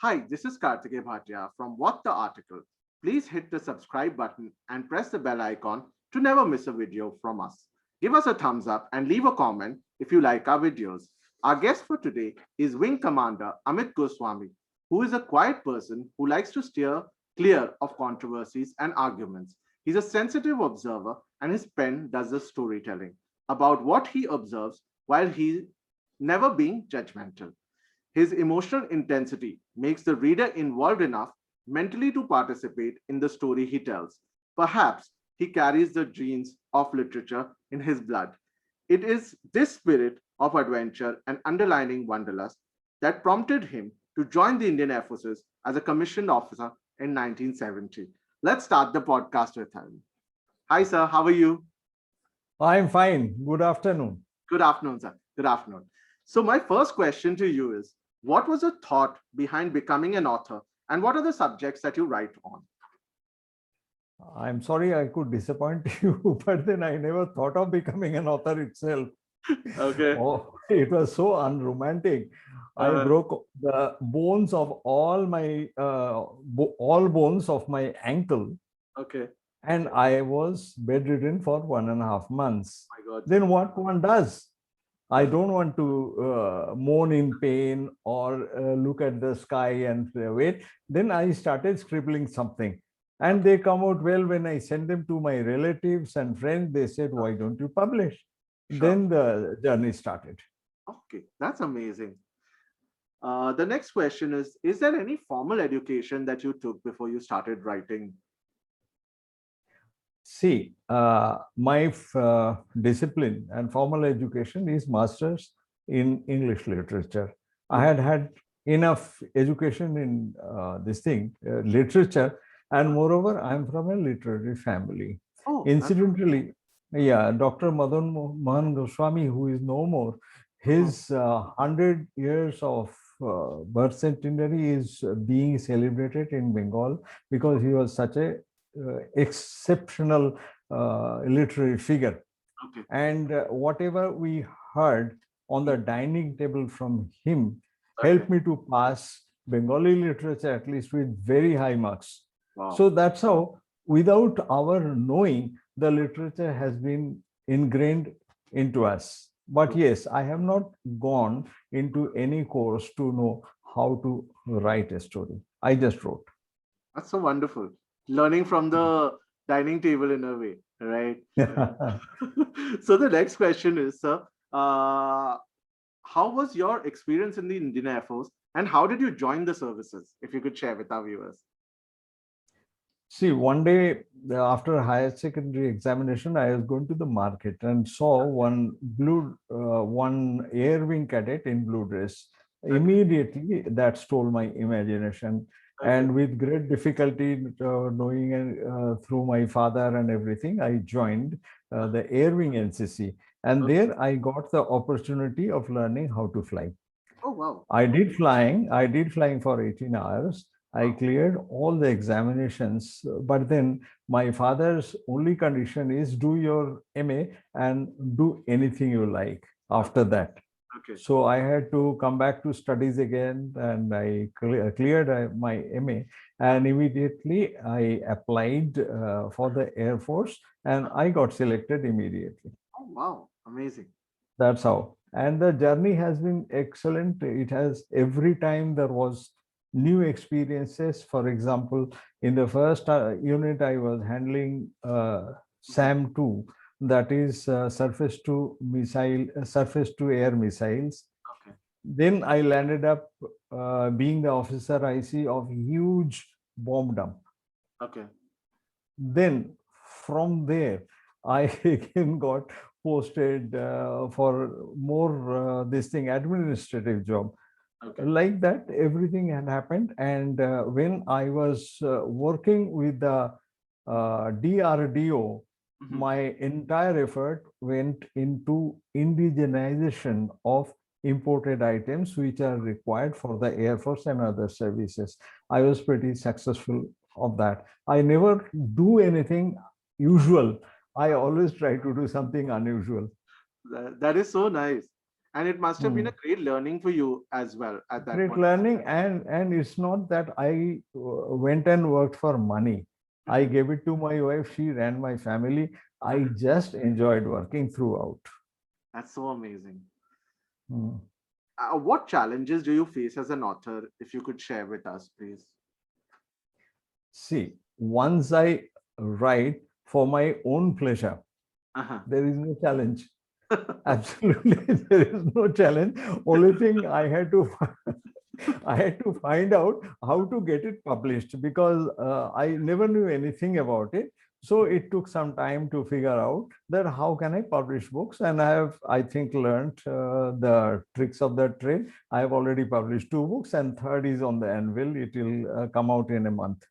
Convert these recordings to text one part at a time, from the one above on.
Hi, this is Karthikeya Bhatia from What the Article. Please hit the subscribe button and press the bell icon to never miss a video from us. Give us a thumbs up and leave a comment if you like our videos. Our guest for today is Wing Commander Amit Goswami, who is a quiet person who likes to steer clear of controversies and arguments. He's a sensitive observer, and his pen does the storytelling about what he observes while he never being judgmental. His emotional intensity makes the reader involved enough mentally to participate in the story he tells. Perhaps he carries the genes of literature in his blood. It is this spirit of adventure and underlining wanderlust that prompted him to join the Indian Air Forces as a commissioned officer in 1970. Let's start the podcast with him. Hi, sir. How are you? I'm fine. Good afternoon. Good afternoon, sir. Good afternoon. So, my first question to you is what was the thought behind becoming an author, and what are the subjects that you write on? I'm sorry I could disappoint you, but then I never thought of becoming an author itself. Okay. Oh, it was so unromantic. I Uh, broke the bones of all my all bones of my ankle, okay. and I was bedridden for 1.5 months. My God, sir. Then what one does? I Uh, don't want to moan in pain or look at the sky and say, wait. Then I started scribbling something. And okay. they come out well when I send them to my relatives and friends. They said, Uh, why don't you publish? sure. Then the journey started. Okay. That's amazing. The next question is there any formal education that you took before you started writing? See, my discipline and formal education is master's in English literature. I Okay. had enough education in this thing, literature, and moreover, I'm from a literary family. Oh, that's amazing. Incidentally, yeah, Dr. Mohan Goswami, who is no more, Mhm. his 100 years of birth centenary is being celebrated in Bengal because he was such a exceptional literary figure. Okay. And whatever we heard on the dining table from him Okay. helped me to pass Bengali literature at least with very high marks. Wow. So that's how, without our knowing, the literature has been ingrained into us. But Okay. yes, I have not gone into any course to know how to write a story. I just wrote. That's so wonderful. Learning from the dining table in a way, right? So the next question is, sir, how was your experience in the Indian Air Force and how did you join the services? If you could share with our viewers. See, one day after higher secondary examination, I was going to the market and saw one air wing cadet in blue dress. Okay, Immediately, that stole my imagination. okay, And with great difficulty, knowing through my father and everything, I joined the air wing NCC. And okay. there I got the opportunity of learning how to fly. Oh, wow. I did flying. I did flying for 18 hours. I Wow. cleared all the examinations, but then my father's only condition is do your MA and do anything you like Okay, after that. okay, So I had to come back to studies again, and I cleared my MA, and immediately I applied for the Air Force, and okay. I got selected immediately. Oh, wow. Amazing. That's how. And the journey has been excellent. It has every time there was new experiences. For example, in the first unit, I was handling Mhm. SAM 2, that is surface to air missiles. Okay, Then I landed up being the officer IC of huge bomb dump. okay, Then from there, I again got posted for more this thing administrative job. okay. Like that, everything had happened. And when I was working with the DRDO, Mhm. my entire effort went into indigenization of imported items which are required for the Air Force and other services. I was pretty successful of that. I never do anything usual. I always try to do something unusual. That is so nice. And it must have been a great learning for you as well at that Great point. learning, and it's not that I went and worked for money. I Mhm. gave it to my wife. She ran my family. I just enjoyed working throughout. That's so amazing. Hmm. What challenges do you face as an author? If you could share with us, please. See, once I write for my own pleasure, Uh-huh. there is no challenge. Absolutely, there is no challenge. Only thing I had to I had to find out how to get it published, because I never knew anything about it. So it took some time to figure out that how can I publish books, and I think, learned the tricks of the trade. I have already published 2 books, and third is on the anvil. It will come out in a month.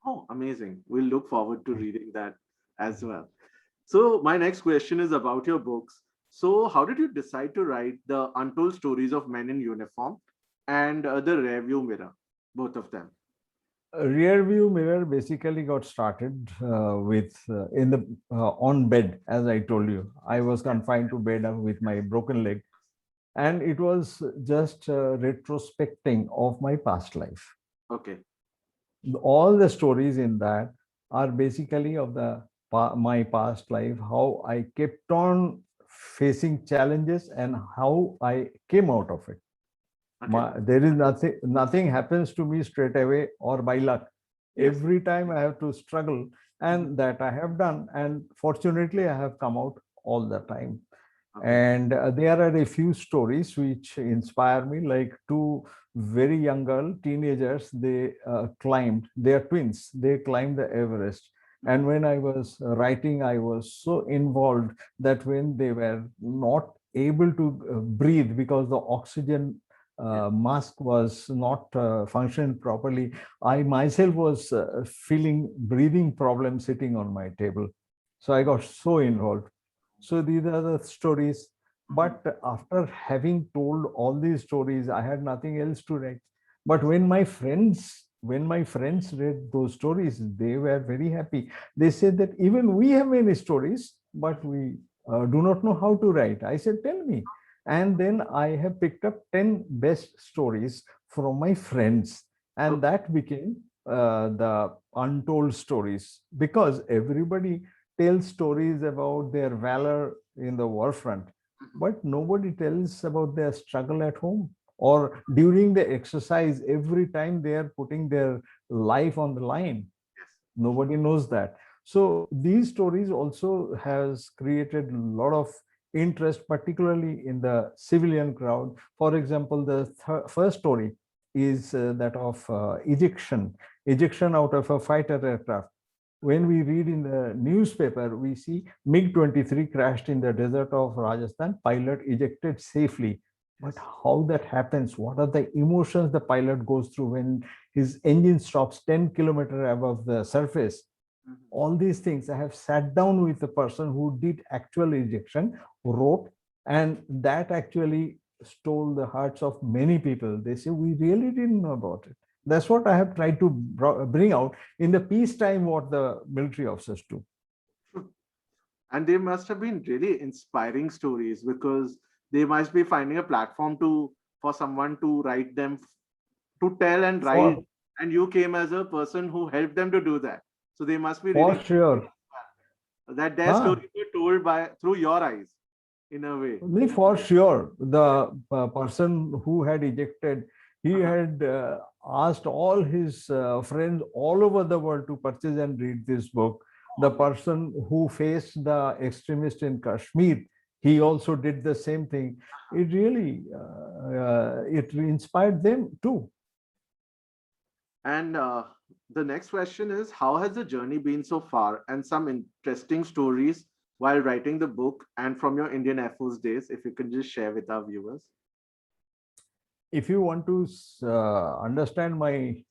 Oh, amazing. We'll look forward to reading that as well. So, my next question is about your books. So, how did you decide to write the Untold Stories of Men in Uniform and the Rearview Mirror, both of them? Rear view mirror basically got started with in the on bed. As I told you, I was confined to bed with my broken leg, and it was just retrospecting of my past life. Okay. All the stories in that are basically of my past life, how I kept on facing challenges and how I came out of it. Okay. There is nothing happens to me straight away or by luck. Yes. Every time I have to struggle, Mhm. and that I have done, and fortunately I have come out all the time. Okay. And there are a few stories which inspire me, like two very young girl teenagers. They climbed, they are twins, they climbed the Everest. And when I was writing, I was so involved that when they were not able to breathe because the oxygen Yes. mask was not functioning properly, I myself was feeling breathing problems sitting on my table. So I got so involved. So these are the stories. Mhm. But after having told all these stories, I had nothing else to write. But Yes. when my friends read those stories, they were very happy. They said that even we have many stories, but we do not know how to write. I said, tell me. And then I have picked up 10 best stories from my friends, and Okay. that became the untold stories, because everybody tells stories about their valor in the war front, Mhm. but nobody tells about their struggle at home or during the exercise every time they are putting their life on the line. Yes. Nobody knows that. So these stories also has created a lot of interest, particularly in the civilian crowd. For example, the first story is that of ejection out of a fighter aircraft. When we read in the newspaper, we see MiG-23 crashed in the desert of Rajasthan, pilot ejected safely. But Yes. how that happens, what are the emotions the pilot goes through when his engine stops 10 kilometers above the surface? Mhm. All these things, I have sat down with the person who did actual ejection, wrote, and that actually stole the hearts of many people. They say, we really didn't know about it. That's what I have tried to bring out in the peacetime, what the military officers do. And they must have been really inspiring stories because they must be finding a platform to for someone to write them, to tell and write, For and you came as a person who helped them to do that. So they must be for really sure. that their Huh? stories were told by through your eyes in a way. For sure, the person who had ejected, he Uh-huh. had asked all his friends all over the world to purchase and read this book. The Oh, amazing. person who faced the extremist in Kashmir, he also did the same thing. It really it inspired them too. And the next question is, how has the journey been so far, and some interesting stories while writing the book and from your Indian Air Force days, if you can just share with our viewers. If you want to understand my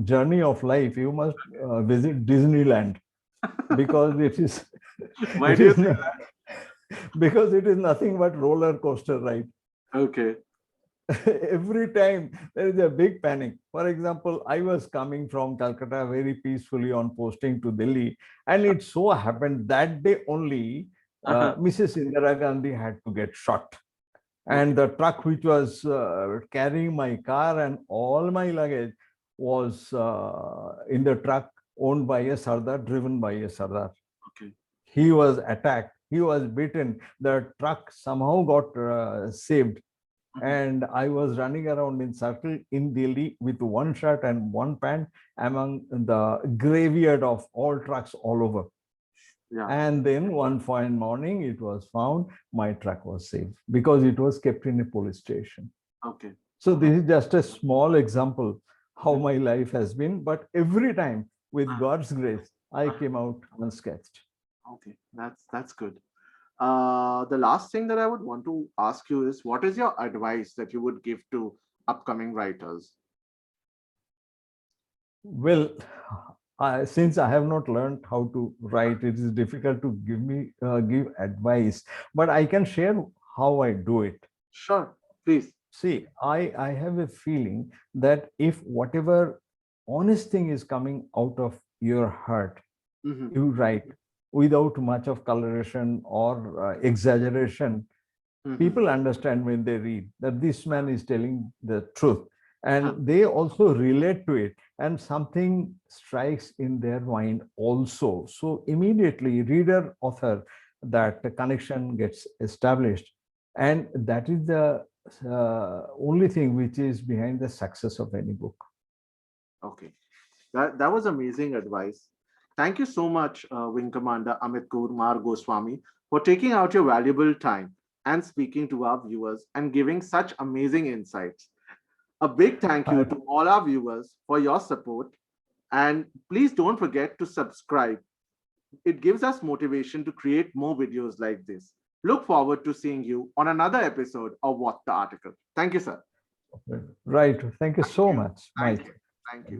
journey of life, you must visit Disneyland, because it is Why it do you is say not, because it is nothing but roller coaster ride. that? Okay. Every time there is a big panic. For example, I was coming from Calcutta very peacefully on posting to Delhi, and it so happened that day only Uh-huh. Mrs. Indira Gandhi had to get shot. And the truck which was carrying my car and all my luggage was in the truck owned by a Sardar, driven by a Sardar. Okay. He was attacked, he was beaten, the truck somehow got saved. Mhm. And I was running around in circle in Delhi with one shirt and one pant among the graveyard of all trucks all over. Yeah. And then one fine morning, it was found my truck was saved because it was kept in a police station. Okay. So this is just a small example how my life has been, but every time with God's grace, I came out unscathed. Okay. That's good. The last thing that I would want to ask you is, what is your advice that you would give to upcoming writers? Well, since I have not learned how to write, it is difficult to give advice, but I can share how I do it. Sure, please. See, I have a feeling that if whatever honest thing is coming out of your heart, Mhm. you write without much of coloration or exaggeration. Mhm. People understand when they read that this man is telling the truth, Huh. and they also relate to it, and something strikes in their mind also. So immediately, reader author, that the connection gets established, and that is the only thing which is behind the success of any book. Okay. That was amazing advice. Thank you so much, Wing Commander Amit Kumar Goswami, for taking out your valuable time and speaking to our viewers and giving such amazing insights. A big thank you to all our viewers for your support. And please don't forget to subscribe. It gives us motivation to create more videos like this. Look forward to seeing you on another episode of What the Article. Thank you, sir. Right. Thank you so much, Thank Mike. you. Thank you.